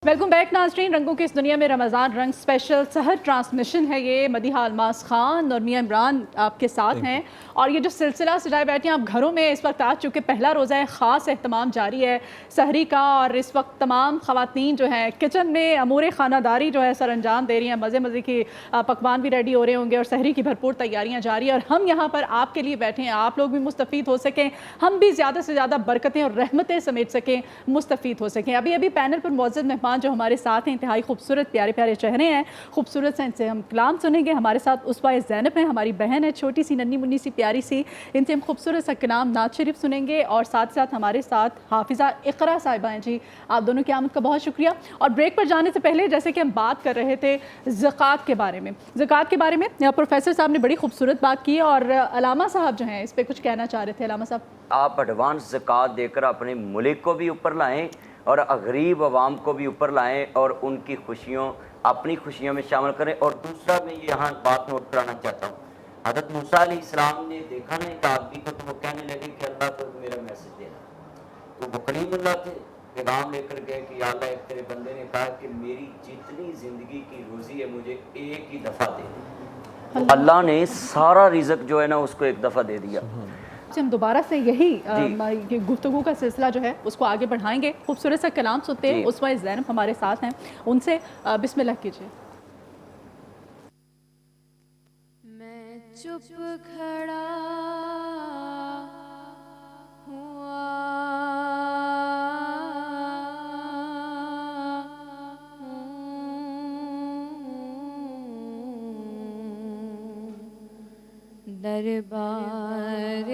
Welcome back नाज़रीन। रंगों की इस दुनिया में रमज़ान रंग स्पेशल सहर ट्रांसमिशन है। ये मदीहा अलमास खान और मियां इमरान आपके साथ हैं और ये जो सिलसिला सजाए बैठे हैं आप घरों में इस वक्त आ चुके पहला रोज़ा है, ख़ास एहतमाम जारी है सहरी का और इस वक्त तमाम ख़वातीन जो हैं किचन में अमूर ख़ानादारी जो है सर अंजाम दे रही हैं। मज़े मज़े की पकवान भी रेडी हो रहे होंगे और सहरी की भरपूर तैयारियाँ जारी है और हम यहाँ पर आपके लिए बैठे हैं, आप लोग भी मुस्तफ़ीद हो सकें, हम भी ज़्यादा से ज़्यादा बरकतें और रहमतें समेट सकें, मुस्तफ़ीद हो सकें। अभी अभी पैनल पर मौजूद मेहमान जो हमारे साथ हैं इंतहाई खूबसूरत प्यारे प्यारे चेहरे हैं, खूबसूरत से इनसे हम कलाम सुनेंगे। हमारे साथ उसवा ज़ैनब है, हमारी बहन है, छोटी सी नन्ही मुन्नी सी प्यारी सी, इनसे हम खूबसूरत सा कलाम नात शरीफ सुनेंगे और साथ साथ हमारे साथ हाफिज़ा इक़रा साहिबा हैं। जी आप दोनों की आमद का बहुत शुक्रिया। और ब्रेक पर जाने से पहले जैसे कि हम बात कर रहे थे ज़कात के बारे में, ज़कात के बारे में प्रोफेसर साहब ने बड़ी खूबसूरत बात की और अलामा साहब जो हैं इस पर कुछ कहना चाह रहे थे। अलामा साहब, आप एडवांस ज़कात देकर अपने मुल्क को भी ऊपर लाएं और गरीब अवाम को भी ऊपर लाएं और उनकी खुशियों अपनी खुशियों में शामिल करें। और दूसरा मैं यहाँ बात नोट कराना चाहता हूँ, हज़रत मूसा अलैहिस्सलाम ने देखा ना एक आदमी को तो वो कहने लगे कि अल्लाह को मेरा मैसेज देना, तो वो कलीमुल्लाह थे, पैगाम लेकर गए कि अल्लाह एक तेरे बंदे ने कहा कि मेरी जितनी ज़िंदगी की रोज़ी है मुझे एक ही दफ़ा दे। तो अल्लाह ने सारा रिज़्क जो है ना उसको एक दफ़ा दे दिया। हम दोबारा से यही गुफ्तगू का सिलसिला जो है उसको आगे बढ़ाएंगे। खूबसूरत सा कलाम सुनते हैं, उसवा ज़ैनब हमारे साथ हैं, उनसे बिस्मिल्लाह कीजिए। मैं चुप खड़ा हुआ दरबार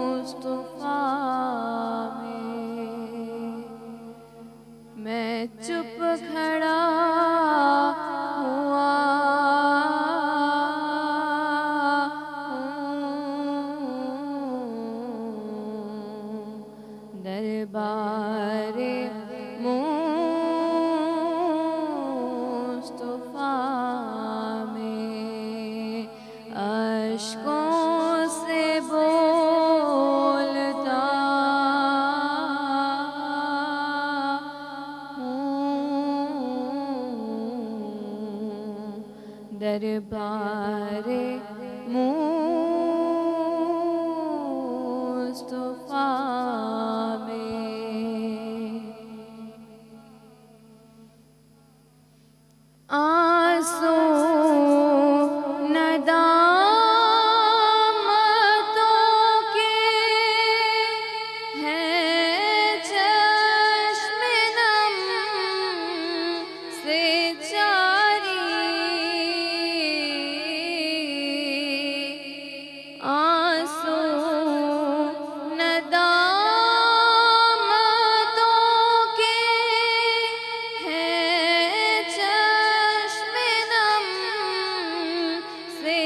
मुस्तफा में मैं चुप खड़ा हुआ दरबार मुस्तफा में अश्कों से बोलता दरबार मुस्तफा में आंसू नदामतों के हैं चश्मे नम से आंसू नदामतों के हैं चश्मे नम से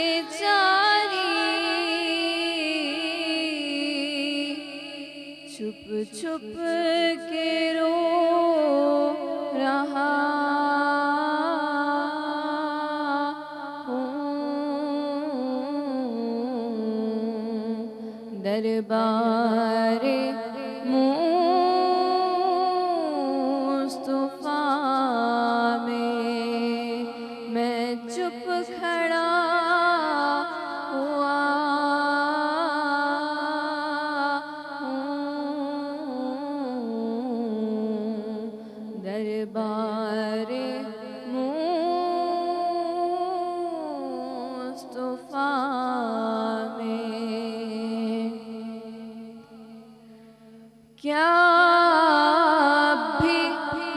छुप छुप के रो रहा दरबार मुस्तफा में मैं चुप खड़ा हुआ दरबार मुस्तफा क्या भी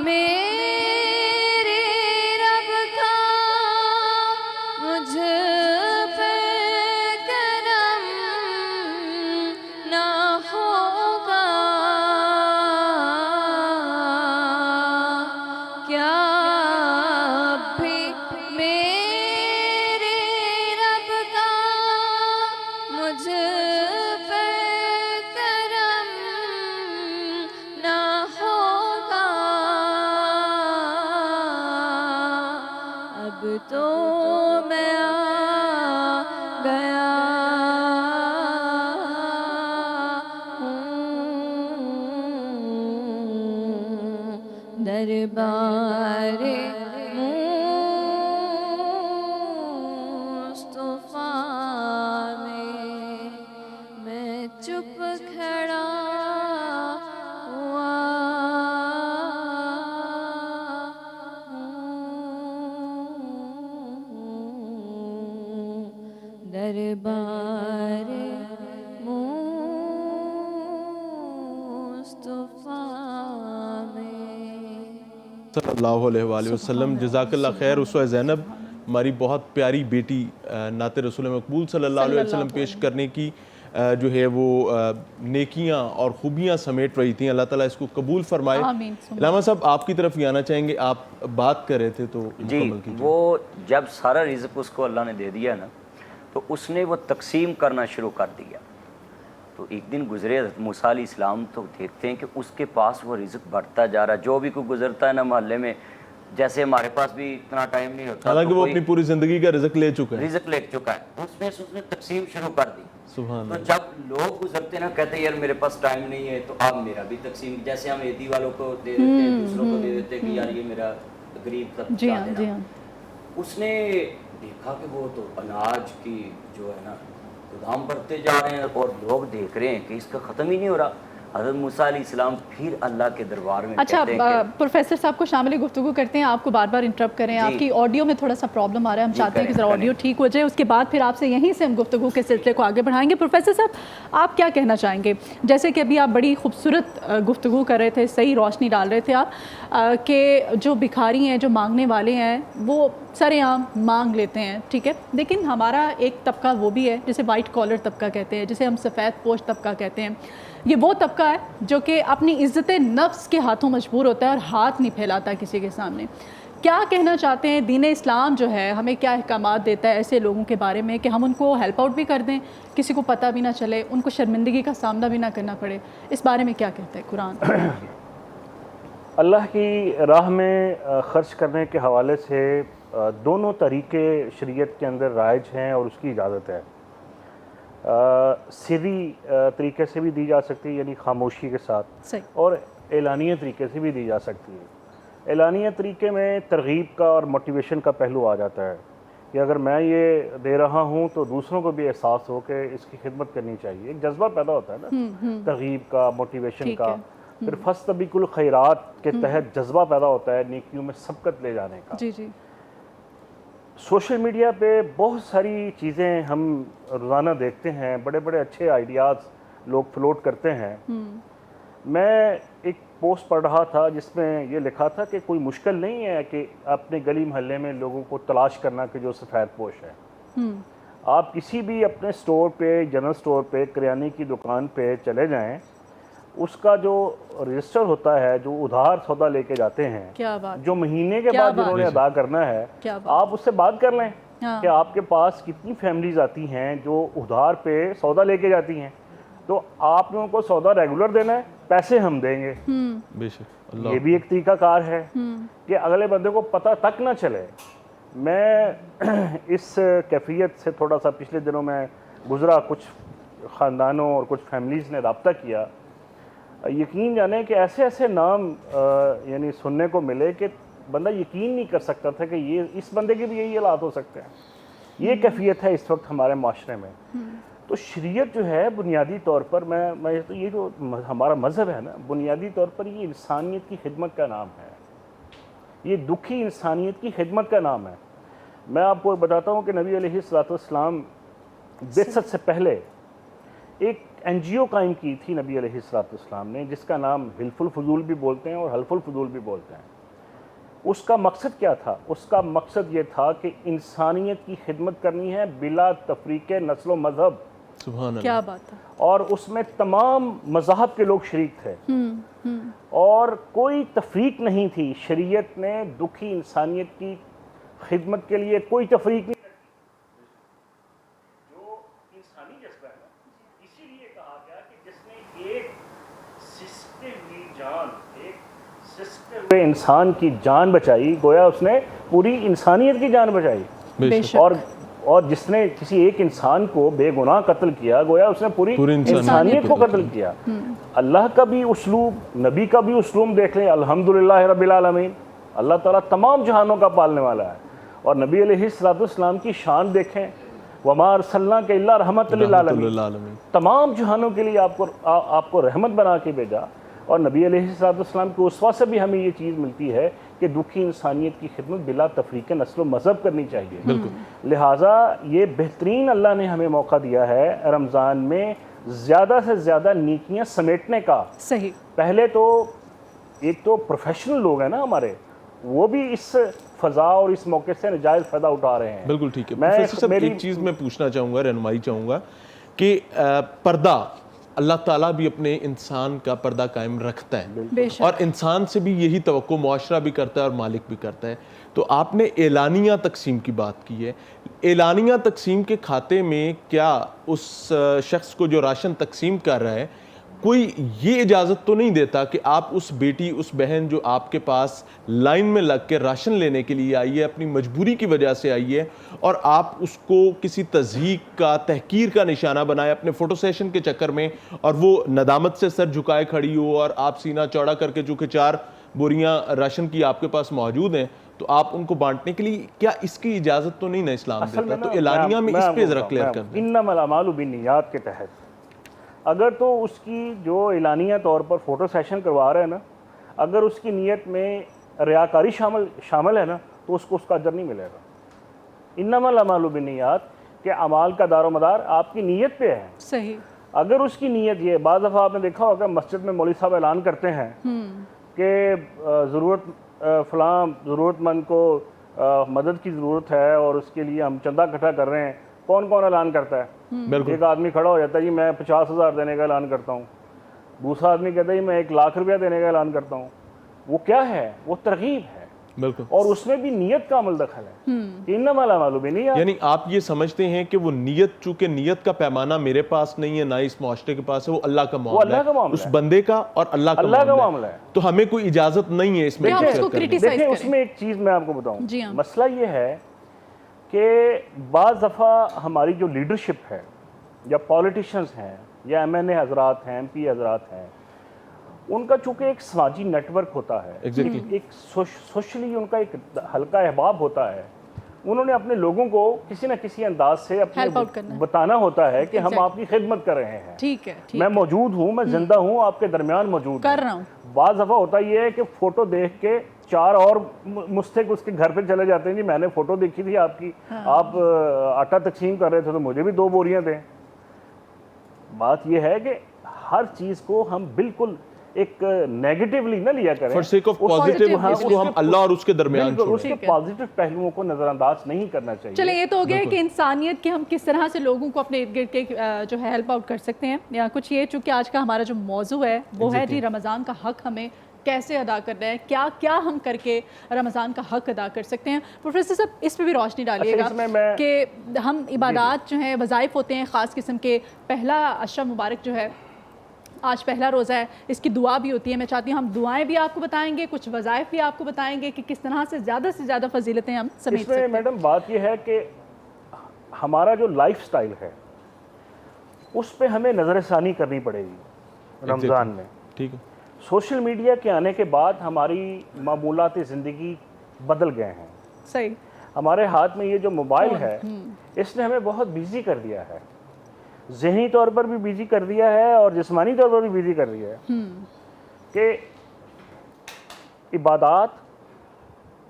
मेरे रब का मुझ पे करम ना होगा, क्या भी मेरे रब का मुझ पे करम दरबार मुस्तफा में मैं चुप खड़ा हुआ हूँ। दरबार मुस्तफा में। सल्लल्लाहु अलैहि वसल्लम। जज़ाकल्लाह खैर। उसवा ज़ैनब हमारी बहुत प्यारी बेटी नाते रसूल मकबूल सल्लल्लाहु अलैहि वसल्लम पेश करने की जो है वो नेकियां और खूबियां समेट रही थी। अल्लाह ताला इसको कबूल फरमाए। आमीन। इलामा साहब आपकी तरफ ही आना चाहेंगे, आप बात कर रहे थे तो जी, मुकम्मल कीजिए। वो जब सारा रिज़्क उसको अल्लाह ने दे दिया ना, तो उसने वो तकसीम करना शुरू कर दिया। तो एक दिन गुजरे हज़रत मूसा अलैहिस्सलाम, तो देखते हैं कि उसके पास वो रिज़्क बढ़ता जा रहा है। जो भी कोई गुजरता है ना मोहल्ले में, जैसे हमारे पास भी इतना टाइम नहीं होता, हालांकि तो वो कोई अपनी पूरी जिंदगी का रिज़्क ले चुका है। रिज़्क ले चुका है, उसने तकसीम शुरू कर दी। सुभान तो अल्लाह। जब लोग गुजरते ना, कहते यार मेरे पास टाइम नहीं है, तो अब मेरा भी तकसीम, जैसे हम ईदी वालों को दे देते हैं, दूसरों को दे देते हैं कि यार ये मेरा गरीब तक जी हाँ, जी हाँ। उसने देखा कि वो तो अनाज की जो है ना गोदाम बढ़ते जा रहे हैं और लोग देख रहे हैं कि इसका ख़त्म ही नहीं हो रहा। हज़रत मूसा अलैहिस्सलाम फिर अल्लाह के दरबार में अच्छा, कहते हैं कि प्रोफेसर साहब को शामिल गुफ्तगू करते हैं। आपको बार बार इंटरप्ट करें, जी। आपकी ऑडियो में थोड़ा सा प्रॉब्लम आ रहा है। हम जी, चाहते हैं कि करें, ज़रा ऑडियो ठीक हो जाए, उसके बाद फिर आपसे यहीं से हम गुफ्तगू के सिलसिले को आगे बढ़ाएंगे। प्रोफेसर साहब, आप क्या कहना चाहेंगे? जैसे कि अभी आप बड़ी खूबसूरत गुफ्तगू कर रहे थे, सही रोशनी डाल रहे थे आप, कि जो भिखारी हैं, जो मांगने वाले हैं, वो सरेआम मांग लेते हैं, ठीक है। लेकिन हमारा एक तबका वो भी है जिसे वाइट कॉलर तबका कहते हैं, जिसे हम सफ़ेद पोश तबका कहते हैं। ये वो तबका है जो कि अपनी इज़्ज़त नफ्स के हाथों मजबूर होता है और हाथ नहीं फैलाता किसी के सामने। क्या कहना चाहते हैं? दीन इस्लाम जो है हमें क्या अहकामात देता है ऐसे लोगों के बारे में कि हम उनको हेल्प आउट भी कर दें, किसी को पता भी ना चले, उनको शर्मिंदगी का सामना भी ना करना पड़े? इस बारे में क्या कहता है कुरान? अल्लाह की राह में ख़र्च करने के हवाले से दोनों तरीके शरीयत के अंदर राइज हैं और उसकी इजाज़त है। सीधी तरीके से भी दी जा सकती है, यानी खामोशी के साथ, सही। और एलानिया तरीके से भी दी जा सकती है। एलानिया तरीके में तरगीब का और मोटिवेशन का पहलू आ जाता है कि अगर मैं ये दे रहा हूँ तो दूसरों को भी एहसास हो कि इसकी खिदमत करनी चाहिए। एक जज्बा पैदा होता है ना तरगीब का, मोटिवेशन ठीक का। है। फिर फस्तबिकुल खैरात के तहत जज्बा पैदा होता है नेकियों में सबकत ले जाने का। जी जी। सोशल मीडिया पे बहुत सारी चीज़ें हम रोज़ाना देखते हैं, बड़े बड़े अच्छे आइडियाज़ लोग फ्लोट करते हैं। मैं एक पोस्ट पढ़ रहा था जिसमें ये लिखा था कि कोई मुश्किल नहीं है कि अपने गली मोहल्ले में लोगों को तलाश करना कि जो सफ़ेद पोश है। आप किसी भी अपने स्टोर पे, जनरल स्टोर पे, किराने की दुकान पे चले जाएं, उसका जो रजिस्टर होता है, जो उधार सौदा लेके जाते हैं, क्या बात, जो महीने के क्या बाद बात। जिन्होंने अदा करना है, क्या बात। आप उससे बात कर लें हाँ। कि आपके पास कितनी फैमिलीज आती हैं जो उधार पे सौदा लेके जाती हैं, तो आप लोगों को सौदा रेगुलर देना है, पैसे हम देंगे। बेशक, अल्लाह। ये भी एक तरीकाकार है कि अगले बंदे को पता तक ना चले। मैं इस कैफियत से थोड़ा सा पिछले दिनों में गुजरा, कुछ ख़ानदानों और कुछ फैमिलीज़ ने रब्ता किया। यकीन जाने कि ऐसे ऐसे नाम यानी सुनने को मिले कि बंदा यकीन नहीं कर सकता था कि ये इस बंदे के भी यही हालात हो सकते हैं। ये कैफियत है इस वक्त हमारे माशरे में। तो शरीयत जो है बुनियादी तौर पर, मैं तो ये जो हमारा मज़हब है ना, बुनियादी तौर पर ये इंसानियत की खिदमत का नाम है। ये दुखी इंसानियत की खिदमत का नाम है। मैं आपको बताता हूँ कि नबी अलैहिस्सलाम बिअसत से पहले एक NGO कायम की थी नबी अलैहिस्सलाम ने, जिसका नाम हिल्फुल फजूल भी बोलते हैं और हल्फुल फजूल भी बोलते हैं। उसका मकसद क्या था? उसका मकसद ये था कि इंसानियत की खिदमत करनी है बिला तफरीक नस्ल व मज़हब। सुभान क्या अल्लाह। बात है। और उसमें तमाम मज़हब के लोग शरीक थे और कोई तफरीक नहीं थी। शरीयत ने दुखी इंसानियत की खिदमत के लिए कोई तफरीक नहीं। जो इंसानी जज्बा है ना, इसीलिए कहा गया कि जिसने एक सिसके हुई जान, एक सिसके हुए इंसान की जान बचाई, गोया उसने पूरी इंसानियत की जान बचाई। बेशक। और और जिसने किसी एक इंसान को बेगुनाह कत्ल किया, गोया उसने पूरी पूरी इंसानियत को कत्ल किया। अल्लाह का भी उस्लूब, नबी का भी उस्लूब देख लें, अल्हम्दुलिल्लाह रब्बिल आलमीन, अल्लाह ताला तमाम जहानों का पालने वाला है। और नबी अलैहिस्सलाम की शान देखें, वमा अरसलनाका इल्ला रहमतल लिल आलमीन, तमाम जहानों के लिए आपको रहमत बना के भेजा। और नबी अलैहिस्सलाम के उस्वा से भी हमें ये चीज़ मिलती है कि दुखी इंसानियत की खिदमत बिला तफरीक नस्ल व मज़हब करनी चाहिए। लिहाजा ये बेहतरीन अल्लाह ने हमें मौका दिया है रमज़ान में ज़्यादा से ज़्यादा नेकियां समेटने का। सही। पहले तो एक तो प्रोफेशनल लोग हैं ना हमारे, वो भी इस फ़ज़ा और इस मौके से नजायज़ फ़ायदा उठा रहे हैं। बिल्कुल ठीक है। मैं प्रोफेसर साहब मेरी एक चीज़ मैं पूछना चाहूँगा, रहनुमाई चाहूँगा कि पर्दा, अल्लाह ताला भी अपने इंसान का पर्दा कायम रखता है बेशक। और इंसान से भी यही तवक्को मुआशरा भी करता है और मालिक भी करता है। तो आपने एलानिया तकसीम की बात की है, एलानिया तकसीम के खाते में क्या उस शख्स को जो राशन तकसीम कर रहा है कोई ये इजाज़त तो नहीं देता कि आप उस बेटी, उस बहन जो आपके पास लाइन में लग के राशन लेने के लिए आई है, अपनी मजबूरी की वजह से आई है, और आप उसको किसी तज़हीक का, तहकीर का निशाना बनाए अपने फ़ोटो सेशन के चक्कर में, और वो नदामत से सर झुकाए खड़ी हो और आप सीना चौड़ा करके, चूँकि 4 बोरियां राशन की आपके पास मौजूद हैं, तो आप उनको बांटने के लिए, क्या इसकी इजाज़त तो नहीं ना इस्लाम देता? तो एलानिया में इस पे ज़रा क्लियर कर दें। इन्नमल अमालु बिन्नियात के तहत अगर तो उसकी जो एलानिया तौर पर फ़ोटो सेशन करवा रहे हैं ना, अगर उसकी नीयत में रियाकारी शामिल है ना, तो उसको उसका अजर नहीं मिलेगा। इन्नमल अमालु बिन्नियात के अमाल का दारोमदार आपकी नीयत पे है। सही। अगर उसकी नीयत ये, बाज़ दफ़ा आपने देखा होगा मस्जिद में मौलवी साहब ऐलान करते हैं कि फ़लाँ ज़रूरतमंद को मदद की ज़रूरत है और उसके लिए हम चंदा इकट्ठा कर रहे हैं। कौन कौन ऐलान करता है? एक आदमी खड़ा हो जाता है, जी मैं 50,000 देने का ऐलान करता हूँ। दूसरा आदमी कहता है जी मैं 1 लाख रुपया देने का ऐलान करता हूँ। वो क्या है? वो तरगीब है। बिल्कुल। और उसमें भी नीयत का अमल दखल है। इन्नमल अमालु बिन्नियात, यानी आप ये समझते हैं कि वो नीयत, चूंकि नीयत का पैमाना मेरे पास नहीं है, ना इस मुआशरे के पास है, वो अल्लाह का मामला है, उस बंदे का और अल्लाह का मामला है। तो हमें कोई इजाजत नहीं है इसमें। देखिए उसमें एक चीज़ मैं आपको बताऊँ, मसला ये है कि बाज़ दफ़ा हमारी जो लीडरशिप है या पॉलिटिशियंस हैं या MNA हजरात हैं, MP हजरात हैं, उनका चूँकि एक समाजी नेटवर्क होता है, एक सोशली उनका एक हल्का अहबाब होता है, उन्होंने अपने लोगों को किसी न किसी अंदाज से अपने बताना होता है कि हम आपकी खिदमत कर रहे हैं। ठीक है, मैं मौजूद हूँ, मैं जिंदा हूँ, आपके दरमियान मौजूद कर रहा हूँ। बाज़ दफ़ा होता ये है कि फ़ोटो देख के 4 और मुस्तक उसके घर पे चले जाते हैं, जी मैंने फ़ोटो देखी थी आपकी, आप आटा तकसीम कर रहे थे तो मुझे भी 2 बोरियां दें। बात यह है कि हर चीज़ को हम बिल्कुल एक नेगेटिवली ना लिया करें, फॉर सेक ऑफ पॉजिटिव, इसको हम अल्लाह और उसके दरमियान छोड़ें, उसके पॉजिटिव पहलुओं को नज़रअंदाज नहीं करना चाहिए। चलिए, ये तो हो गया कि इंसानियत के हम किस तरह से लोगों को अपने इर्द गिर्द के जो है हेल्प आउट कर सकते हैं, या कुछ ये चूँकि आज का हमारा जो मौजू है वो है जी रमज़ान का हक हमें कैसे अदा करना है, क्या क्या हम करके रमज़ान का हक अदा कर सकते हैं। प्रोफेसर साहब इस पे भी रोशनी डालिएगा कि हम इबादत जो है, वज़ाइफ होते हैं ख़ास किस्म के, पहला अशरा मुबारक जो है, आज पहला रोज़ा है, इसकी दुआ भी होती है। मैं चाहती हूँ हम दुआएं भी आपको बताएंगे, कुछ वज़ाइफ भी आपको बताएंगे कि किस तरह से ज़्यादा फजीलतें हम समेट सकते हैं। मैडम बात यह है कि हमारा जो लाइफ स्टाइल है उस पर हमें नज़रसानी करनी पड़ेगी रमज़ान में। ठीक है, सोशल मीडिया के आने के बाद हमारी मामूलात ज़िंदगी बदल गए हैं। सही। हमारे हाथ में ये जो मोबाइल है इसने हमें बहुत बिजी कर दिया है, ज़हनी तौर पर भी बिजी कर दिया है और जिस्मानी तौर पर भी बिजी कर दिया है कि इबादत,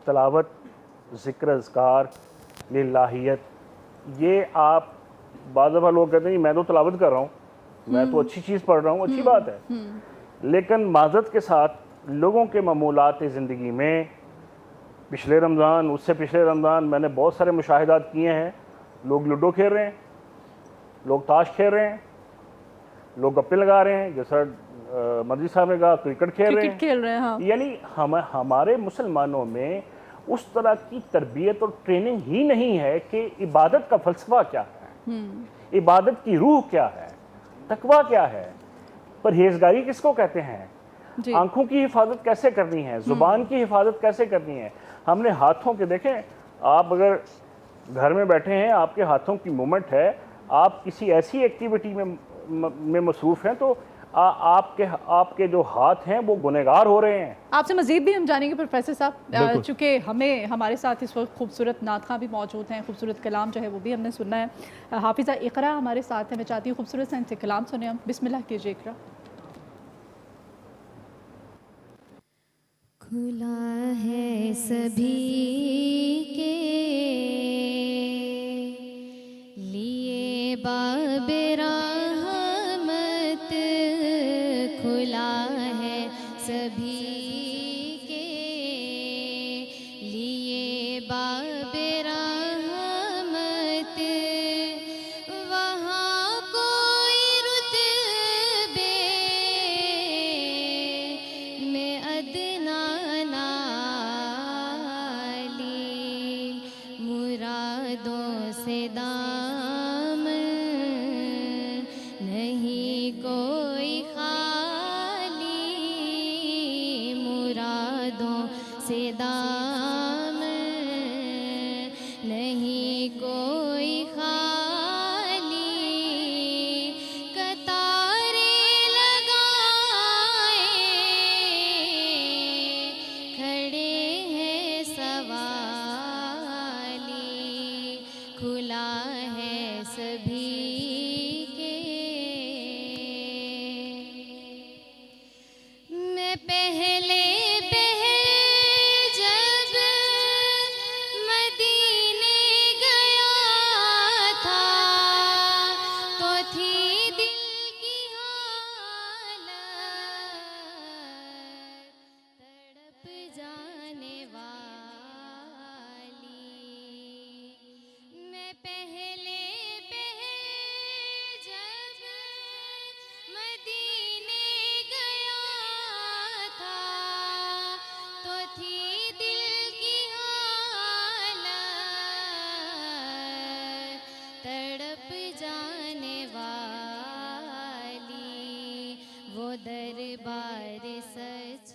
तलावत, ज़िक्र, अज़कार, लिल्लाहियत, ये आप बाज़ दफ़ा लोग कहते हैं मैं तो तलावत कर रहा हूँ, मैं तो अच्छी चीज़ पढ़ रहा हूँ, अच्छी बात है, लेकिन माज़रत के साथ लोगों के मामूलात ज़िंदगी में पिछले रमज़ान, उससे पिछले रमज़ान मैंने बहुत सारे मुशाहिदात किए हैं। लोग लूडो खेल रहे हैं, लोग ताश खेल रहे हैं, लोग गप्पे लगा रहे हैं, जैसा मर्जी साहब ने कहा क्रिकेट खेल रहे हैं। हाँ। यानी हमारे मुसलमानों में उस तरह की तरबियत और ट्रेनिंग ही नहीं है कि इबादत का फ़लसफ़ा क्या है, इबादत की रूह क्या है, तकवा क्या है, परहेज़गारी किसको कहते हैं, आंखों की हिफाजत कैसे करनी है, ज़ुबान की हिफाजत कैसे करनी है। हमने हाथों के देखें, आप अगर घर में बैठे हैं, आपके हाथों की मूवमेंट है, आप किसी ऐसी एक्टिविटी में मसरूफ़ हैं तो आपके जो हाथ हैं वो गुनहगार हो रहे हैं। आपसे मजीद भी हम जानेंगे प्रोफेसर साहब, बिल्कुल। चूँकि हमारे साथ इस वक्त खूबसूरत नात खां भी मौजूद हैं, खूबसूरत कलाम जो है वो भी हमने सुनना है। हाफिज़ा इकरा हमारे साथ हैं, मैं चाहती हूँ खूबसूरत सा इनसे कलाम सुने हम। बिस्मिल्लाह कीजिए इकरा। खुला है सभी के लिए बाब रहमत, खुला है सभी के लिए बाब रहमत, वहाँ कोई रुतबे में अदना नाली, मुरादों से दाम नहीं कोई खाली, मुरादों से दाम नहीं कोई खाली, कतारें लगाए खड़े हैं सवाली, खुला है सभी के। मैं पहले जब मदीने गया था तो थी दिल की हालत तड़प जाने वाली। मैं पहले जब मदीने गया था तो थी दिल की हालत तड़प जाने वाली, वो दरबार सच